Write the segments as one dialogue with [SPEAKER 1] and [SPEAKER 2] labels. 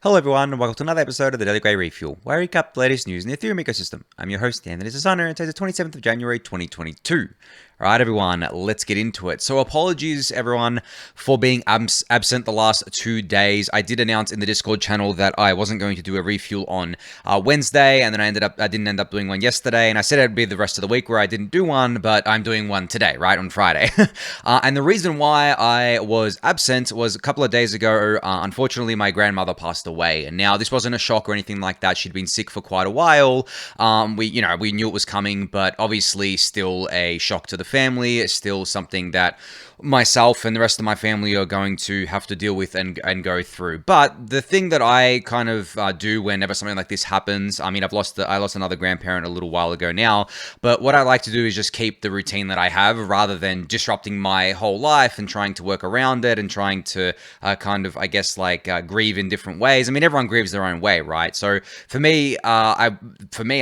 [SPEAKER 1] Hello everyone, and welcome to another episode of the Daily Gwei Refuel, where I recap the latest news in the Ethereum ecosystem. I'm your host, Anthony Sassano, and today's the 27th of January, 2022. Alright everyone, let's get into it. So apologies everyone for being absent the last 2 days. I did announce in the Discord channel that I wasn't going to do a refuel on Wednesday, and then I didn't end up doing one yesterday, and I said it'd be the rest of the week where I didn't do one, but I'm doing one today, right, on Friday. And the reason why I was absent was a couple of days ago, unfortunately my grandmother passed away. And now this wasn't a shock or anything like that. She'd been sick for quite a while. We knew it was coming, but obviously still a shock to the family. It's still something that myself and the rest of my family are going to have to deal with and go through. But the thing that I kind of do whenever something like this happens, I mean, I lost another grandparent a little while ago now, but what I like to do is just keep the routine that I have rather than disrupting my whole life and trying to work around it and trying to grieve in different ways. I mean, everyone grieves their own way, right? So for me, I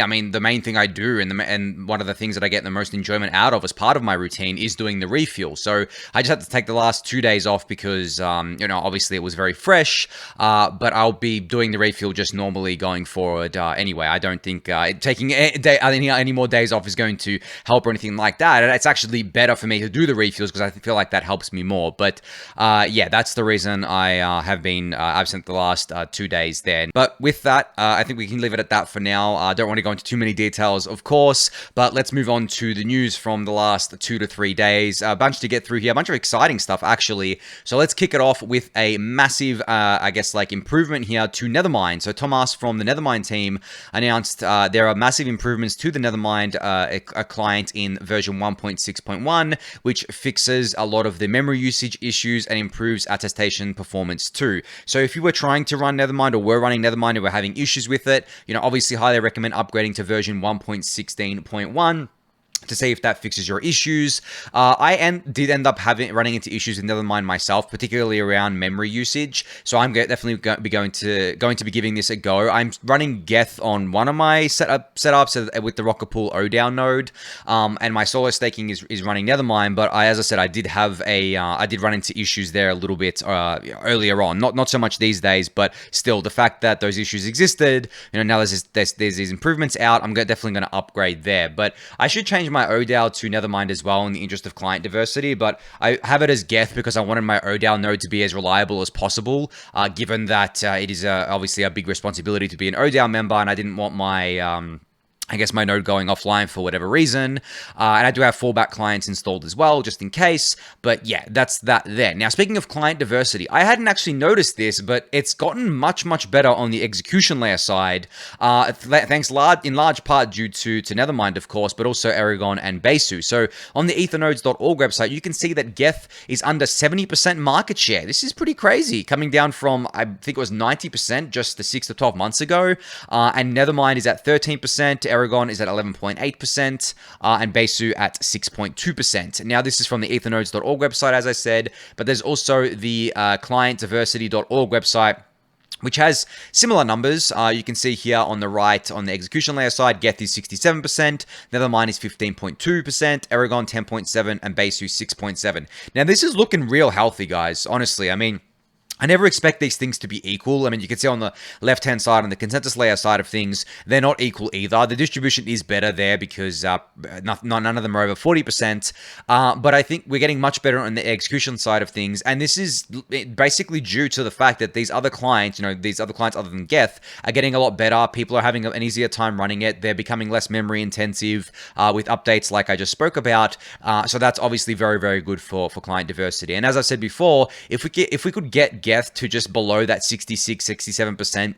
[SPEAKER 1] mean, the main thing I do and one of the things that I get the most enjoyment out of as part of my routine is doing the refuel. So I just had to take the last 2 days off because, obviously it was very fresh, but I'll be doing the refuel just normally going forward anyway. I don't think taking any more days off is going to help or anything like that. It's actually better for me to do the refuels because I feel like that helps me more. But yeah, that's the reason I have been absent the last 2 days there. But with that, I think we can leave it at that for now. I don't want to go into too many details, of course, but let's move on to the news from the last 2 to 3 days. A bunch to get through here, a bunch of exciting stuff, actually. So let's kick it off with a massive, improvement here to Nethermind. So Thomas from the Nethermind team announced there are massive improvements to the Nethermind a client in version 1.6.1, which fixes a lot of the memory usage issues and improves attestation performance too. So if you were trying to run Nethermind or were running Nethermind and were having issues with it, obviously highly recommend upgrading to version 1.16.1 to see if that fixes your issues. I did end up running into issues with Nethermind myself, particularly around memory usage. So I'm definitely going to be giving this a go. I'm running dsETH on one of my setups with the Rocket Pool ODAO node, and my solo staking is running Nethermind. But as I said, I did run into issues there a little bit earlier on. Not so much these days, but still the fact that those issues existed. Now there's these improvements out. I'm definitely going to upgrade there. But I should change my ODAO to Nethermind as well in the interest of client diversity, but I have it as dsETH because I wanted my ODAO node to be as reliable as possible, given that it is obviously a big responsibility to be an ODAO member, and I didn't want my my node going offline for whatever reason. And I do have fallback clients installed as well, just in case. But yeah, that's that there. Now, speaking of client diversity, I hadn't actually noticed this, but it's gotten much, much better on the execution layer side. Thanks in large part due to Nethermind, of course, but also Aragon and Besu. So on the ethernodes.org website, you can see that dsETH is under 70% market share. This is pretty crazy, coming down from, I think it was 90% just the 6 to 12 months ago. And Nethermind is at 13%. Aragon is at 11.8%, and Besu at 6.2%. Now, this is from the ethernodes.org website, as I said, but there's also the clientdiversity.org website, which has similar numbers. You can see here on the right, on the execution layer side, dsETH is 67%, Nethermind is 15.2%, Aragon 10.7%, and Besu 6.7%. Now, this is looking real healthy, guys, honestly. I mean, I never expect these things to be equal. I mean, you can see on the left-hand side, on the consensus layer side of things, they're not equal either. The distribution is better there because none of them are over 40%. But I think we're getting much better on the execution side of things. And this is basically due to the fact that these other clients, these other clients other than dsETH, are getting a lot better. People are having an easier time running it. They're becoming less memory intensive with updates like I just spoke about. So that's obviously very, very good for client diversity. And as I said before, if we could get dsETH to just below that 67%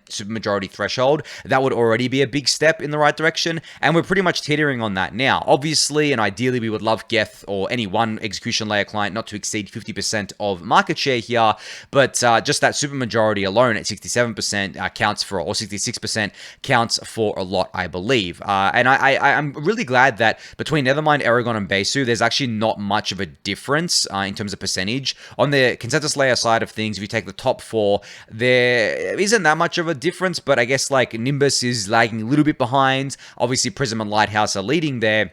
[SPEAKER 1] supermajority threshold, that would already be a big step in the right direction, and we're pretty much teetering on that now. Obviously, and ideally, we would love dsETH or any one execution layer client not to exceed 50% of market share here, but just that supermajority alone at 67% counts for, or 66% counts for a lot, I believe. And I'm really glad that between Nethermind, Aragon, and Besu, there's actually not much of a difference in terms of percentage. On the consensus layer side of things, if you take the top four, there isn't that much of a difference, but I guess like Nimbus is lagging a little bit behind. Obviously, Prism and Lighthouse are leading there.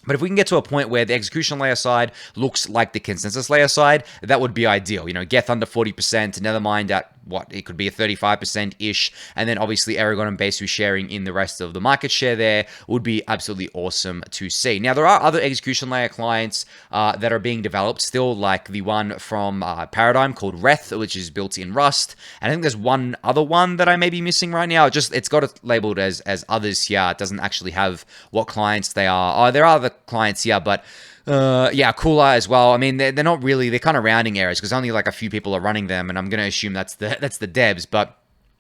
[SPEAKER 1] But if we can get to a point where the execution layer side looks like the consensus layer side, that would be ideal. dsETH under 40%, Nethermind at what it could be a 35%-ish, and then obviously Aragon and Besu sharing in the rest of the market share there would be absolutely awesome to see. Now, there are other execution layer clients that are being developed still, like the one from Paradigm called Reth, which is built in Rust. And I think there's one other one that I may be missing right now. It's got it labeled as others here. It doesn't actually have what clients they are. Oh, there are other clients here, but yeah, Cooler as well. I mean, they're not really, they're kind of rounding errors because only like a few people are running them, and I'm going to assume that's the devs, but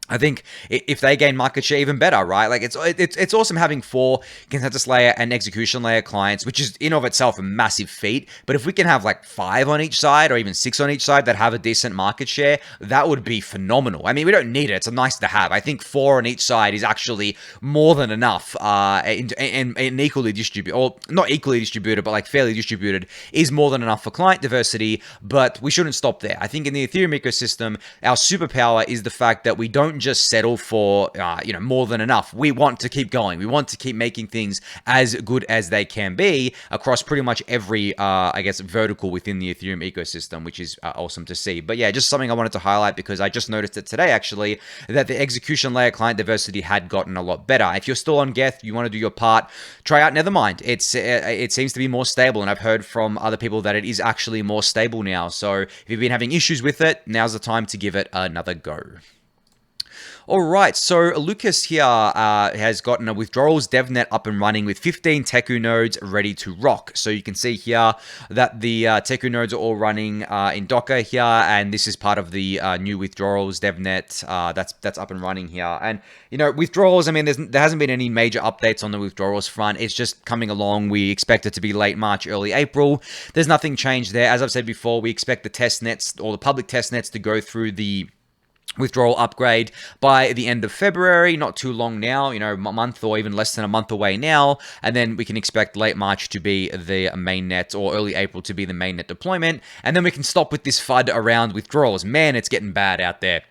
[SPEAKER 1] I think if they gain market share, even better, right? Like it's awesome having 4 consensus layer and execution layer clients, which is in of itself a massive feat. But if we can have like 5 on each side or even 6 on each side that have a decent market share, that would be phenomenal. I mean, we don't need it. It's a nice to have. I think 4 on each side is actually more than enough, and equally distributed, or not equally distributed, but like fairly distributed is more than enough for client diversity. But we shouldn't stop there. I think in the Ethereum ecosystem, our superpower is the fact that we don't just settle for more than enough. We want to keep going. We want to keep making things as good as they can be across pretty much every I guess vertical within the Ethereum ecosystem, which is awesome to see. But yeah, just something I wanted to highlight because I just noticed it today actually, that the execution layer client diversity had gotten a lot better. If you're still on Geth, you want to do your part, try out Nethermind. It seems to be more stable, and I've heard from other people that it is actually more stable now. So if you've been having issues with it, now's the time to give it another go. All right, so Lucas here has gotten a Withdrawals devnet up and running with 15 Teku nodes ready to rock. So you can see here that the Teku nodes are all running in Docker here, and this is part of the new Withdrawals devnet that's up and running here. And Withdrawals, I mean, there hasn't been any major updates on the Withdrawals front. It's just coming along. We expect it to be late March, early April. There's nothing changed there. As I've said before, we expect the testnets or the public testnets to go through the withdrawal upgrade by the end of February, not too long now, a month or even less than a month away now, and then we can expect late March to be the mainnet or early April to be the mainnet deployment, and then we can stop with this FUD around withdrawals. Man, it's getting bad out there.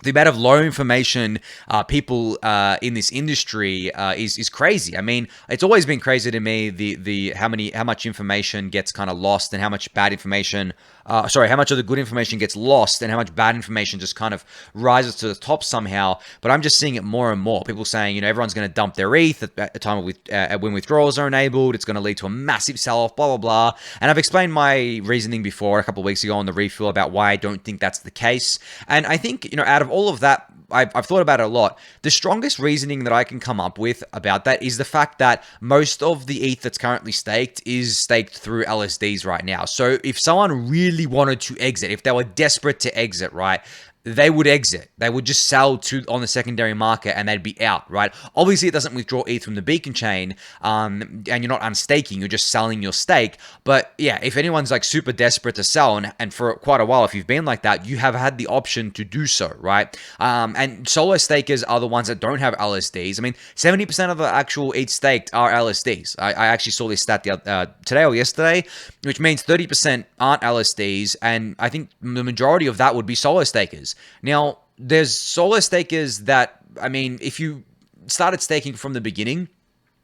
[SPEAKER 1] The amount of low information people in this industry is crazy. I mean, it's always been crazy to me how much information gets kind of lost and how much bad information. How much of the good information gets lost and how much bad information just kind of rises to the top somehow. But I'm just seeing it more and more. People saying, everyone's going to dump their ETH at the time when withdrawals are enabled. It's going to lead to a massive sell-off, blah, blah, blah. And I've explained my reasoning before a couple of weeks ago on the refuel about why I don't think that's the case. And I think, out of all of that, I've thought about it a lot. The strongest reasoning that I can come up with about that is the fact that most of the ETH that's currently staked is staked through LSDs right now. So if someone really wanted to exit, if they were desperate to exit, right, they would exit. They would just sell on the secondary market and they'd be out, right? Obviously, it doesn't withdraw ETH from the beacon chain, and you're not unstaking. You're just selling your stake. But yeah, if anyone's like super desperate to sell, and for quite a while, if you've been like that, you have had the option to do so, right? And solo stakers are the ones that don't have LSDs. I mean, 70% of the actual ETH staked are LSDs. I actually saw this stat today or yesterday, which means 30% aren't LSDs, and I think the majority of that would be solo stakers. Now, there's solo stakers that, I mean, if you started staking from the beginning,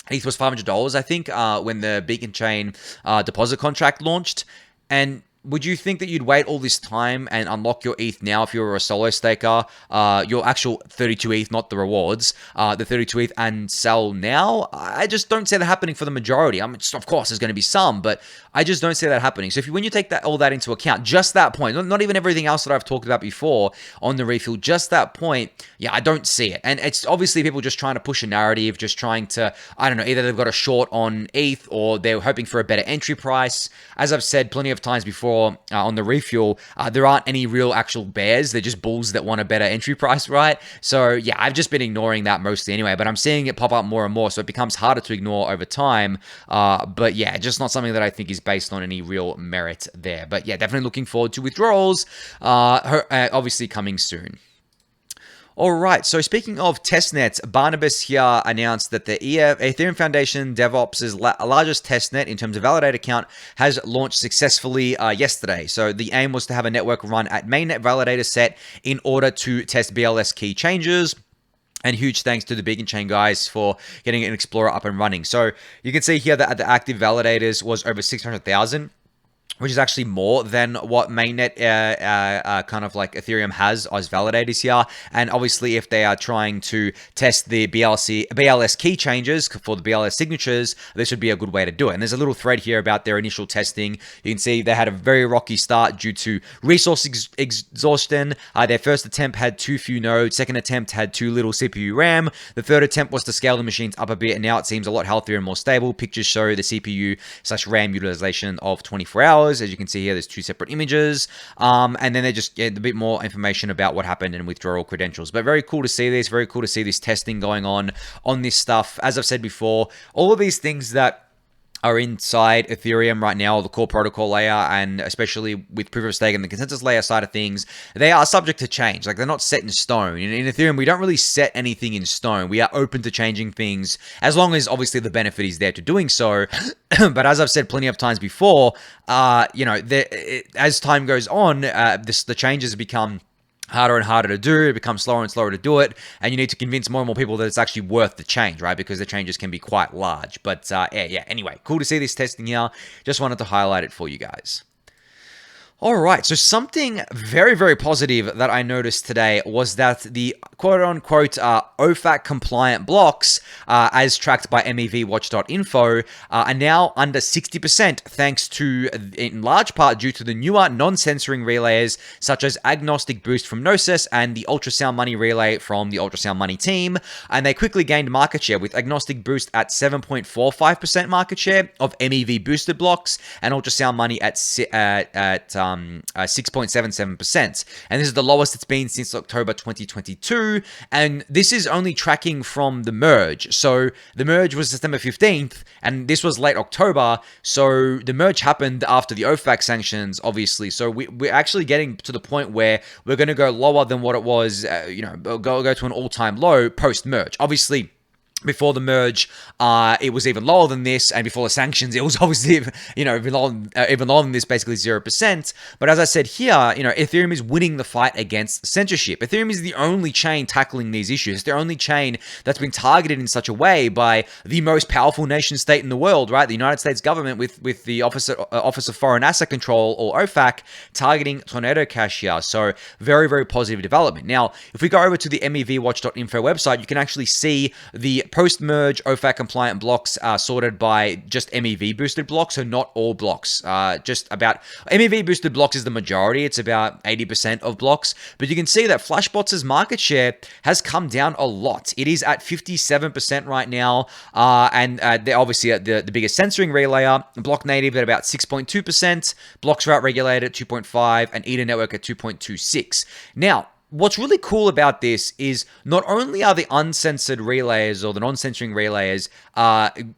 [SPEAKER 1] ETH was $500, I think, when the beacon chain deposit contract launched. And would you think that you'd wait all this time and unlock your ETH now if you were a solo staker, your actual 32 ETH, not the rewards, the 32 ETH, and sell now? I just don't see that happening for the majority. I mean, of course, there's going to be some, but I just don't see that happening. So when you take all that into account, just that point, not even everything else that I've talked about before on the refuel, just that point, yeah, I don't see it. And it's obviously people just trying to push a narrative, just trying to, I don't know, either they've got a short on ETH or they're hoping for a better entry price. As I've said plenty of times before, on the refuel, there aren't any real actual bears. They're just bulls that want a better entry price, right? So yeah, I've just been ignoring that mostly anyway, but I'm seeing it pop up more and more, so it becomes harder to ignore over time. But yeah, just not something that I think is based on any real merit there. But yeah, definitely looking forward to withdrawals, obviously coming soon. All right, so speaking of testnets, Barnabas here announced that the Ethereum Foundation DevOps' largest testnet in terms of validator count has launched successfully yesterday. So the aim was to have a network run at mainnet validator set in order to test BLS key changes. And huge thanks to the Beacon Chain guys for getting an Explorer up and running. So you can see here that the active validators was over 600,000. which is actually more than what mainnet kind of like Ethereum has as validators here. And obviously, if they are trying to test the BLS key changes for the BLS signatures, this would be a good way to do it. And there's a little thread here about their initial testing. You can see they had a very rocky start due to resource exhaustion. Their first attempt had too few nodes. Second attempt had too little CPU RAM. The third attempt was to scale the machines up a bit, and now it seems a lot healthier and more stable. Pictures show the CPU/RAM utilization of 24 hours. As you can see here, there's two separate images. And then they just get a bit more information about what happened in withdrawal credentials. But very cool to see this. Very cool to see this testing going on this stuff. As I've said before, all of these things that are inside Ethereum right now, the core protocol layer, and especially with proof of stake and the consensus layer side of things, they are subject to change. Like, they're not set in stone. In Ethereum, we don't really set anything in stone. We are open to changing things as long as obviously the benefit is there to doing so. But as I've said plenty of times before, as time goes on, the changes become harder and harder to do. It becomes slower and slower to do it, and you need to convince more and more people that it's actually worth the change, right? Because the changes can be quite large. But anyway, cool to see this testing here. Just wanted to highlight it for you guys. All right, so something very, very positive that I noticed today was that the quote-unquote OFAC compliant blocks, as tracked by mevboost.info, are now under 60%, thanks to, in large part, due to the newer non-censoring relays such as Agnostic Boost from Gnosis and the Ultrasound Money relay from the Ultrasound Money team, and they quickly gained market share, with Agnostic Boost at 7.45% market share of MEV boosted blocks and Ultrasound Money at 6.77%. And this is the lowest it's been since October 2022. And this is only tracking from the merge. So the merge was September 15th, and this was late October. So the merge happened after the OFAC sanctions, obviously. So we're actually getting to the point where we're going to go lower than what it was, go to an all-time low post-merge. Obviously, before the merge, it was even lower than this, and before the sanctions, it was obviously, even lower than this, basically 0%. But as I said here, Ethereum is winning the fight against censorship. Ethereum is the only chain tackling these issues. It's the only chain that's been targeted in such a way by the most powerful nation state in the world, right? The United States government with the Office of Foreign Asset Control, or OFAC, targeting Tornado Cash here. So very, very positive development. Now, if we go over to the mevwatch.info website, you can actually see the post-merge OFAC compliant blocks are sorted by just MEV boosted blocks, so not all blocks. Just about MEV boosted blocks is the majority. It's about 80% of blocks. But you can see that Flashbots' market share has come down a lot. It is at 57% right now, and they're obviously at the biggest censoring relayer. Block Native at about 6.2%, Blocks Route Regulated at 2.5%, and Eden Network at 2.26%. Now, what's really cool about this is not only are the uncensored relays or the non-censoring relays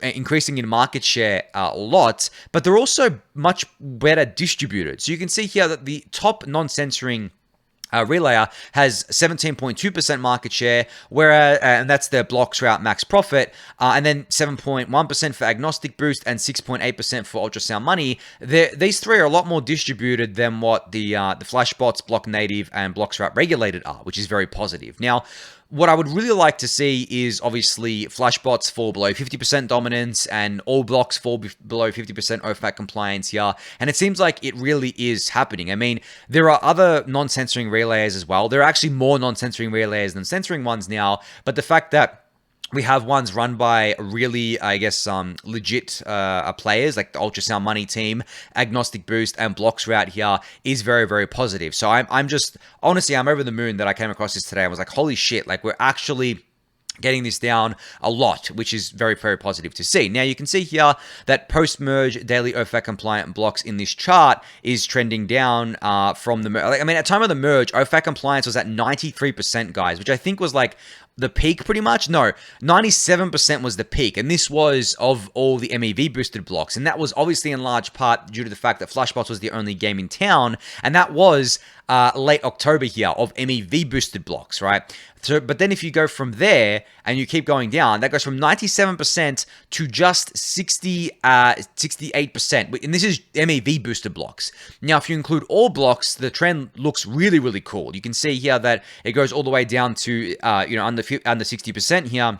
[SPEAKER 1] increasing in market share a lot, but they're also much better distributed. So you can see here that the top non-censoring relayer has 17.2% market share, whereas and that's their Blocks Route Max Profit, and then 7.1% for Agnostic Boost and 6.8% for Ultrasound Money. These three are a lot more distributed than what the Flashbots, Block Native, and Blocks Route Regulated are, which is very positive. Now, what I would really like to see is obviously Flashbots fall below 50% dominance and all blocks fall below 50% OFAC compliance here. And it seems like it really is happening. I mean, there are other non-censoring relays as well. There are actually more non-censoring relays than censoring ones now. But the fact that we have ones run by really, I guess, legit players like the Ultrasound Money team, Agnostic Boost, and Blocks Route here is very, very positive. So I'm just, honestly, I'm over the moon that I came across this today. I was like, holy shit, like we're actually getting this down a lot, which is very, very positive to see. Now, you can see here that post-merge daily OFAC compliant blocks in this chart is trending down from the merge. I mean, at time of the merge, OFAC compliance was at 93%, guys, which I think was like the peak pretty much. No, 97% was the peak, and this was of all the MEV boosted blocks, and that was obviously in large part due to the fact that Flashbots was the only game in town, and that was late October here of MEV boosted blocks, right? So, but then if you go from there and you keep going down, that goes from 97% to just 68%. And this is MEV boosted blocks. Now, if you include all blocks, the trend looks really, really cool. You can see here that it goes all the way down to, under 60% here.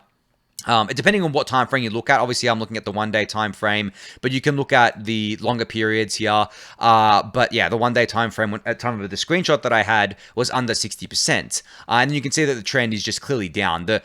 [SPEAKER 1] Depending on what time frame you look at, obviously I'm looking at the 1 day time frame, but you can look at the longer periods here. But yeah, the 1 day time frame at time of the screenshot that I had was under 60%, and you can see that the trend is just clearly down. The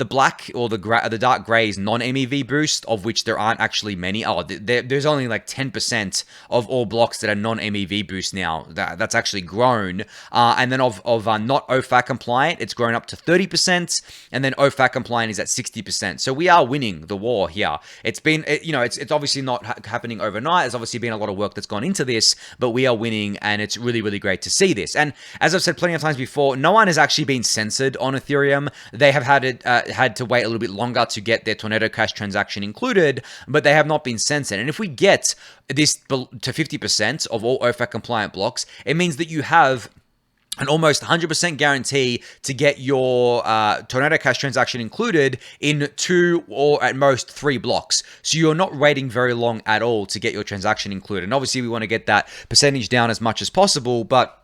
[SPEAKER 1] black or the dark gray is non-MEV boost, of which there aren't actually many. There's only like 10% of all blocks that are non-MEV boost now. That's actually grown, and then of not OFAC compliant, it's grown up to 30%, and then OFAC compliant is at 60%. So we are winning the war here. It's been, it's obviously not happening overnight. There's obviously been a lot of work that's gone into this, but we are winning, and it's really, really great to see this. And as I've said plenty of times before, no one has actually been censored on Ethereum. They have had to wait a little bit longer to get their Tornado Cash transaction included, but they have not been censored. And if we get this to 50% of all OFAC compliant blocks, it means that you have an almost 100% guarantee to get your Tornado Cash transaction included in 2 or at most 3 blocks. So you're not waiting very long at all to get your transaction included. And obviously we want to get that percentage down as much as possible, but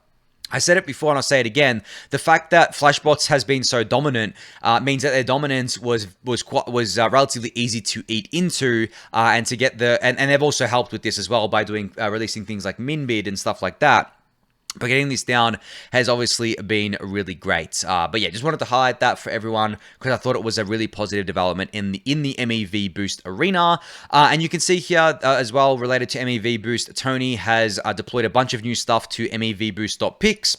[SPEAKER 1] I said it before and I'll say it again. The fact that Flashbots has been so dominant means that their dominance was relatively easy to eat into, and to get and they've also helped with this as well by doing releasing things like Minbid and stuff like that. But getting this down has obviously been really great. But yeah, just wanted to highlight that for everyone because I thought it was a really positive development in the MEV Boost arena. And you can see here as well, related to MEV Boost, Tony has deployed a bunch of new stuff to mevboost.pics.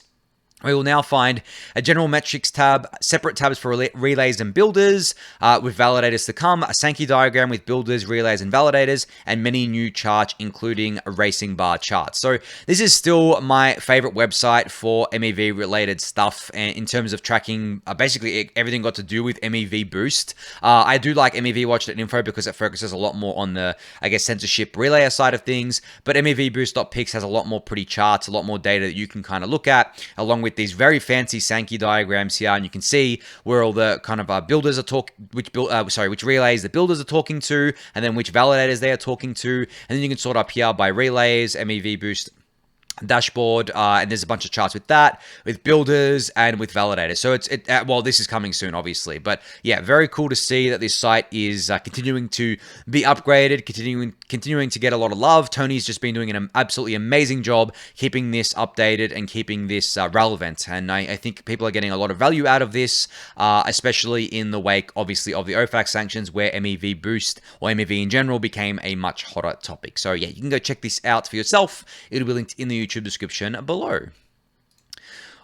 [SPEAKER 1] We will now find a general metrics tab, separate tabs for relays and builders, with validators to come, a Sankey diagram with builders, relays, and validators, and many new charts, including a racing bar chart. So this is still my favorite website for MEV related stuff in terms of tracking basically everything got to do with MEV Boost. I do like mevwatch.info because it focuses a lot more on the, I guess, censorship relayer side of things, but mevboost.pics has a lot more pretty charts, a lot more data that you can kind of look at, along with these very fancy Sankey diagrams here, and you can see where all the kind of builders are which relays the builders are talking to, and then which validators they are talking to, and then you can sort up here by relays, MEV Boost dashboard, and there's a bunch of charts with that, with builders and with validators. So well, this is coming soon, obviously, but yeah, very cool to see that this site is continuing to be upgraded, continuing to get a lot of love. Tony's just been doing an absolutely amazing job keeping this updated and keeping this relevant, and I think people are getting a lot of value out of this, especially in the wake, obviously, of the OFAC sanctions, where MEV Boost or MEV in general became a much hotter topic. So yeah, you can go check this out for yourself. It'll be linked in the YouTube description below.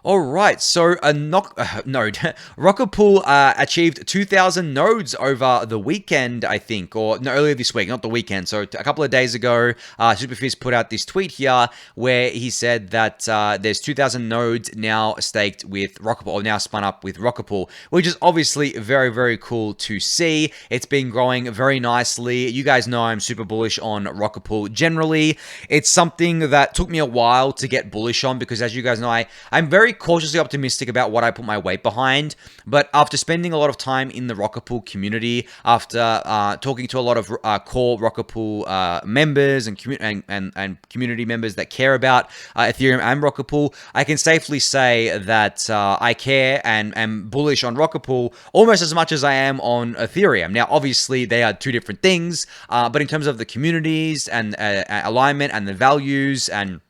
[SPEAKER 1] All right, so a node, Rocket Pool achieved 2,000 nodes over the weekend, I think, or no, earlier this week, not the weekend. So a couple of days ago, Superfizz put out this tweet here where he said that there's 2,000 nodes now staked with Rocket Pool, or now spun up with Rocket Pool, which is obviously very, very cool to see. It's been growing very nicely. You guys know I'm super bullish on Rocket Pool generally. It's something that took me a while to get bullish on because, as you guys know, I'm very cautiously optimistic about what I put my weight behind, but after spending a lot of time in the Rocket Pool community, after talking to a lot of core Rocket Pool members and community members that care about Ethereum and Rocket Pool, I can safely say that I care and am bullish on Rocket Pool almost as much as I am on Ethereum. Now, obviously, they are two different things, but in terms of the communities and alignment and the values and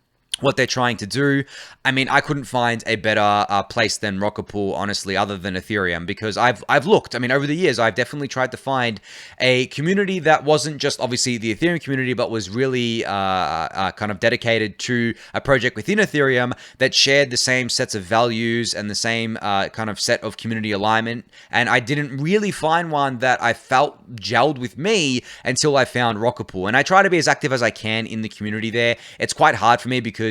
[SPEAKER 1] what they're trying to do, I mean, I couldn't find a better place than Rocket Pool, honestly, other than Ethereum, because I've looked. I mean, over the years, I've definitely tried to find a community that wasn't just obviously the Ethereum community, but was really kind of dedicated to a project within Ethereum that shared the same sets of values and the same kind of set of community alignment. And I didn't really find one that I felt gelled with me until I found Rocket Pool. And I try to be as active as I can in the community there. It's quite hard for me because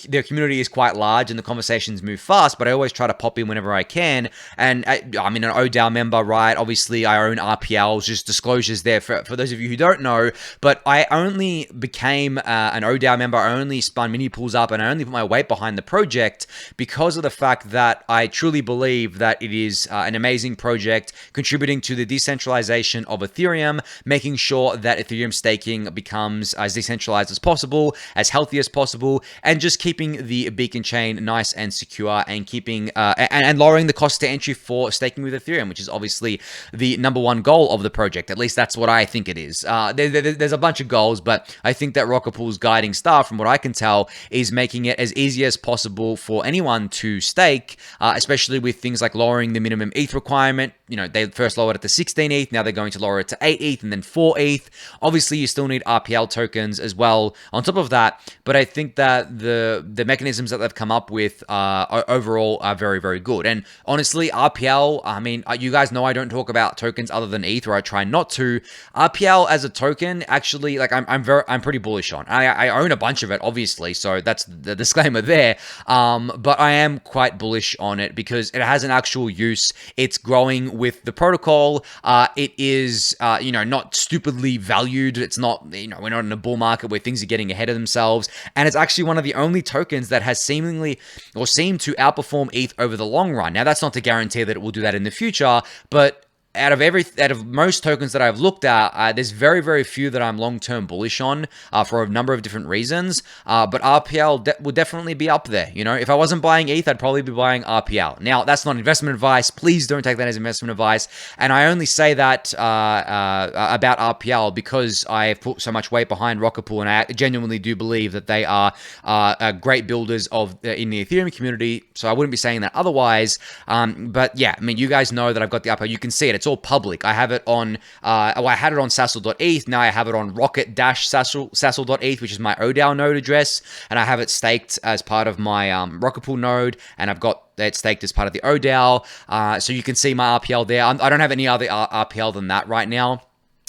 [SPEAKER 1] their community is quite large and the conversations move fast, but I always try to pop in whenever I can. And I'm an ODAO member, right? Obviously, I own RPLs, just disclosures there for those of you who don't know, but I only became an ODAO member, I only spun mini pools up, and I only put my weight behind the project because of the fact that I truly believe that it is an amazing project contributing to the decentralization of Ethereum, making sure that Ethereum staking becomes as decentralized as possible, as healthy as possible, well, and just keeping the beacon chain nice and secure, and keeping and lowering the cost to entry for staking with Ethereum, which is obviously the number one goal of the project. At least that's what I think it is. There's a bunch of goals, but I think that Rocket Pool's guiding star, from what I can tell, is making it as easy as possible for anyone to stake, especially with things like lowering the minimum ETH requirement. You know, they first lowered it to 16 ETH, now they're going to lower it to 8 ETH and then 4 ETH. Obviously, you still need RPL tokens as well on top of that, but I think that the mechanisms that they've come up with overall are very, very good. And honestly, RPL, I mean, you guys know I don't talk about tokens other than ETH, or I try not to. RPL as a token, actually, like I'm pretty bullish on. I own a bunch of it, obviously, so that's the disclaimer there. But I am quite bullish on it because it has an actual use. It's growing with the protocol. It is, not stupidly valued. It's not, we're not in a bull market where things are getting ahead of themselves. And it's actually one of the only tokens that has seemed to outperform ETH over the long run. Now, that's not to guarantee that it will do that in the future, but out of most tokens that I've looked at, there's very, very few that I'm long-term bullish on for a number of different reasons. But RPL will definitely be up there. If I wasn't buying ETH, I'd probably be buying RPL. Now, that's not investment advice. Please don't take that as investment advice. And I only say that about RPL because I have put so much weight behind Rocket Pool, and I genuinely do believe that they are great builders in the Ethereum community. So I wouldn't be saying that otherwise. But yeah, I mean, you guys know that I've got the upper. You can see it. It's all public. I have it on, I had it on sassel.eth. Now I have it on rocket-sassel.eth, which is my ODAO node address. And I have it staked as part of my Rocket Pool node. And I've got it staked as part of the ODAO. So you can see my RPL there. I don't have any other RPL than that right now.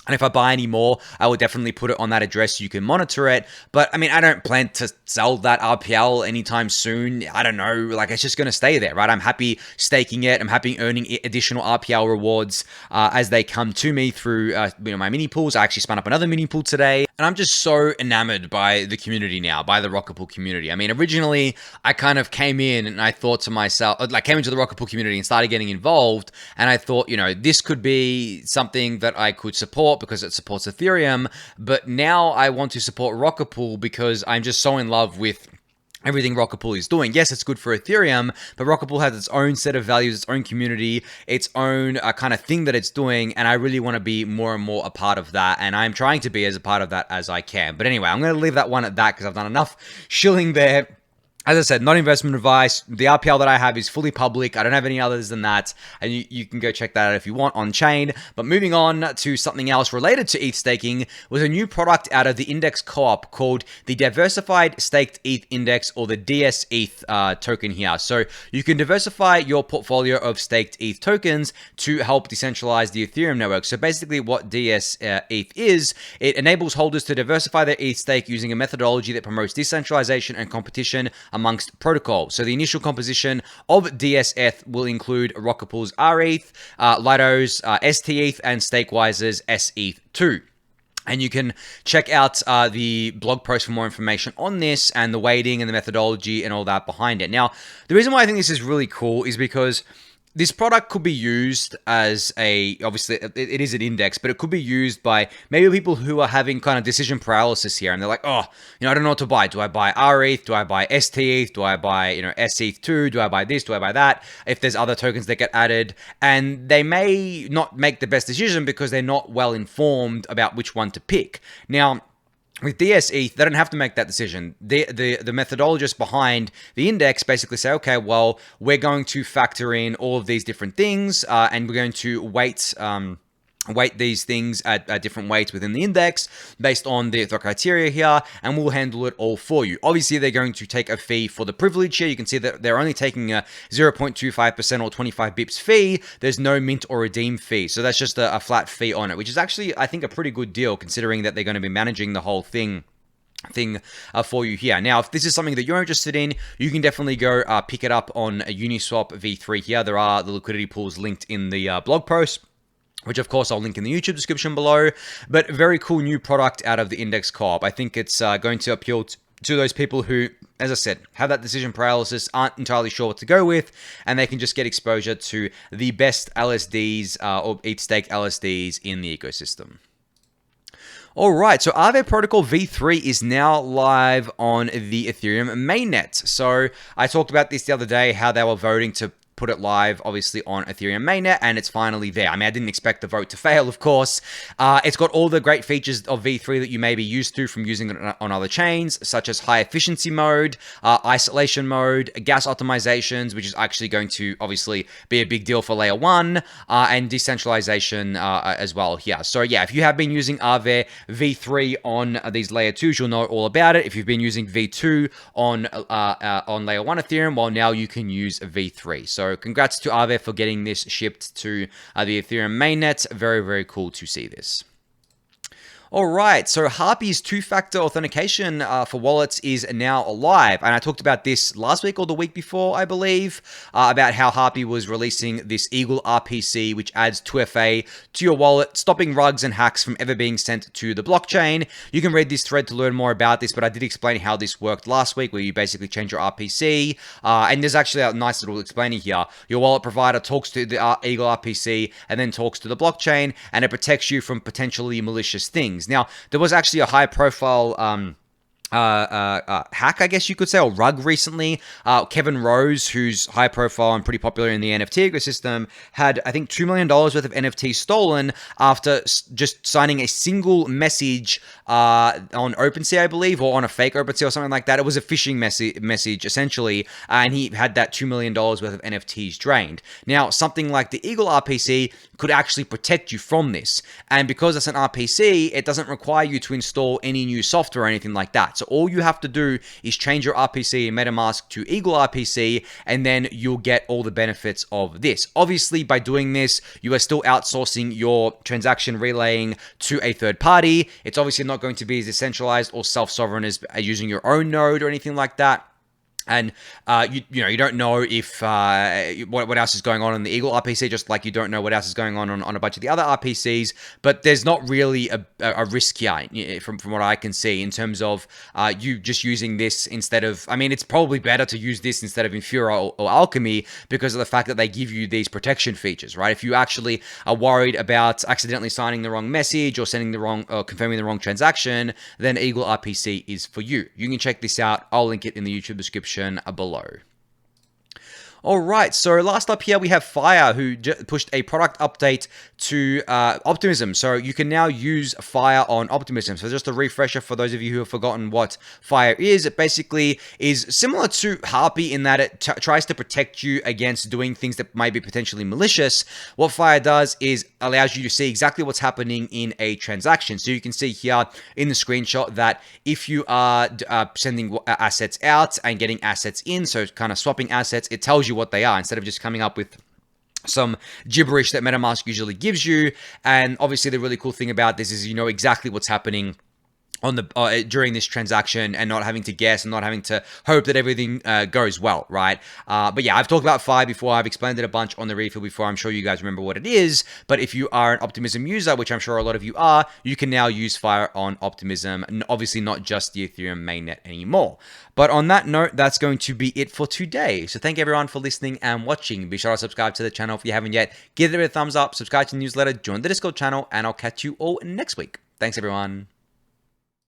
[SPEAKER 1] And if I buy any more, I will definitely put it on that address so you can monitor it. But, I mean, I don't plan to sell that RPL anytime soon. I don't know. Like, it's just going to stay there, right? I'm happy staking it. I'm happy earning additional RPL rewards as they come to me through my mini pools. I actually spun up another mini pool today. And I'm just so enamored by the community now, by the Rocket Pool community. I mean, originally, I kind of came in and I thought to myself, came into the Rocket Pool community and started getting involved. And I thought, this could be something that I could support because it supports Ethereum, but now I want to support Rocket Pool because I'm just so in love with everything Rocket Pool is doing. Yes, it's good for Ethereum, but Rocket Pool has its own set of values, its own community, its own kind of thing that it's doing, and I really want to be more and more a part of that, and I'm trying to be as a part of that as I can. But anyway, I'm going to leave that one at that because I've done enough shilling there. As I said, not investment advice. The RPL that I have is fully public. I don't have any others than that. And you can go check that out if you want on chain. But moving on to something else related to ETH staking was a new product out of the index co-op called the Diversified Staked ETH Index, or the dsETH token here. So you can diversify your portfolio of staked ETH tokens to help decentralize the Ethereum network. So basically what dsETH is, it enables holders to diversify their ETH stake using a methodology that promotes decentralization and competition amongst protocols. So the initial composition of dsETH will include Rocket Pool's rETH, Lido's stETH, and Stakewise's sETH2. And you can check out the blog post for more information on this and the weighting and the methodology and all that behind it. Now, the reason why I think this is really cool is because this product could be used as obviously it is an index, but it could be used by maybe people who are having kind of decision paralysis here. And they're like, I don't know what to buy. Do I buy rETH? Do I buy stETH? Do I buy, sETH2? Do I buy this? Do I buy that? If there's other tokens that get added. And they may not make the best decision because they're not well informed about which one to pick. Now, with dsETH, they don't have to make that decision. The methodologists behind the index basically say, okay, well, we're going to factor in all of these different things, and we're going to weight these things at different weights within the index based on the criteria here, and we'll handle it all for you. Obviously, they're going to take a fee for the privilege here. You can see that they're only taking a 0.25% or 25 bips fee. There's no mint or redeem fee. So that's just a flat fee on it, which is actually, I think, a pretty good deal considering that they're going to be managing the whole thing for you here. Now, if this is something that you're interested in, you can definitely go pick it up on Uniswap v3 here. There are the liquidity pools linked in the blog post, which of course I'll link in the YouTube description below. But very cool new product out of the index co-op. I think it's going to appeal to those people who, as I said, have that decision paralysis, aren't entirely sure what to go with, and they can just get exposure to the best LSDs or ETH stake LSDs in the ecosystem. All right, so Aave Protocol v3 is now live on the Ethereum mainnet. So I talked about this the other day, how they were voting to put it live, obviously, on Ethereum mainnet, and it's finally there. I mean, I didn't expect the vote to fail, of course. It's got all the great features of V3 that you may be used to from using it on other chains, such as high efficiency mode, isolation mode, gas optimizations, which is actually going to, obviously, be a big deal for layer 1, and decentralization as well here. So yeah, if you have been using Aave V3 on these layer 2s, you'll know all about it. If you've been using V2 on layer 1 Ethereum, well, now you can use V3. So congrats to Aave for getting this shipped to the Ethereum mainnet. Very, very cool to see this. All right, so Harpy's two-factor authentication for wallets is now live, and I talked about this last week or the week before, I believe, about how Harpy was releasing this Eagle RPC, which adds 2FA to your wallet, stopping rugs and hacks from ever being sent to the blockchain. You can read this thread to learn more about this, but I did explain how this worked last week, where you basically change your RPC, and there's actually a nice little explaining here. Your wallet provider talks to the Eagle RPC and then talks to the blockchain, and it protects you from potentially malicious things. Now, there was actually a high-profile hack, I guess you could say, or rug recently. Kevin Rose, who's high profile and pretty popular in the NFT ecosystem, had, I think, $2 million worth of NFTs stolen after just signing a single message on OpenSea, I believe, or on a fake OpenSea or something like that. It was a phishing message, essentially, and he had that $2 million worth of NFTs drained. Now, something like the Eagle RPC could actually protect you from this, and because it's an RPC, it doesn't require you to install any new software or anything like that. So all you have to do is change your RPC in MetaMask to Eagle RPC, and then you'll get all the benefits of this. Obviously, by doing this, you are still outsourcing your transaction relaying to a third party. It's obviously not going to be as decentralized or self-sovereign as using your own node or anything like that. And you don't know if what else is going on in the Eagle RPC, just like you don't know what else is going on a bunch of the other RPCs. But there's not really a risk here, from what I can see, in terms of you just using this instead of. I mean, it's probably better to use this instead of Infura or Alchemy because of the fact that they give you these protection features, right? If you actually are worried about accidentally signing the wrong message or sending the wrong or confirming the wrong transaction, then Eagle RPC is for you. You can check this out. I'll link it in the YouTube description below. All right, so last up here we have Fire, who pushed a product update to Optimism. So you can now use Fire on Optimism. So just a refresher for those of you who have forgotten what Fire is. It basically is similar to Harpy in that it tries to protect you against doing things that might be potentially malicious. What Fire does is allows you to see exactly what's happening in a transaction. So you can see here in the screenshot that if you are sending assets out and getting assets in, so kind of swapping assets, it tells you what they are instead of just coming up with some gibberish that MetaMask usually gives you. And obviously the really cool thing about this is you know exactly what's happening on the during this transaction and not having to guess and not having to hope that everything goes well, right? But yeah, I've talked about Fire before. I've explained it a bunch on the refill before. I'm sure you guys remember what it is. But if you are an Optimism user, which I'm sure a lot of you are, you can now use Fire on Optimism, and obviously not just the Ethereum mainnet anymore. But on that note, that's going to be it for today. So thank everyone for listening and watching. Be sure to subscribe to the channel if you haven't yet. Give it a thumbs up, subscribe to the newsletter, join the Discord channel, and I'll catch you all next week. Thanks, everyone.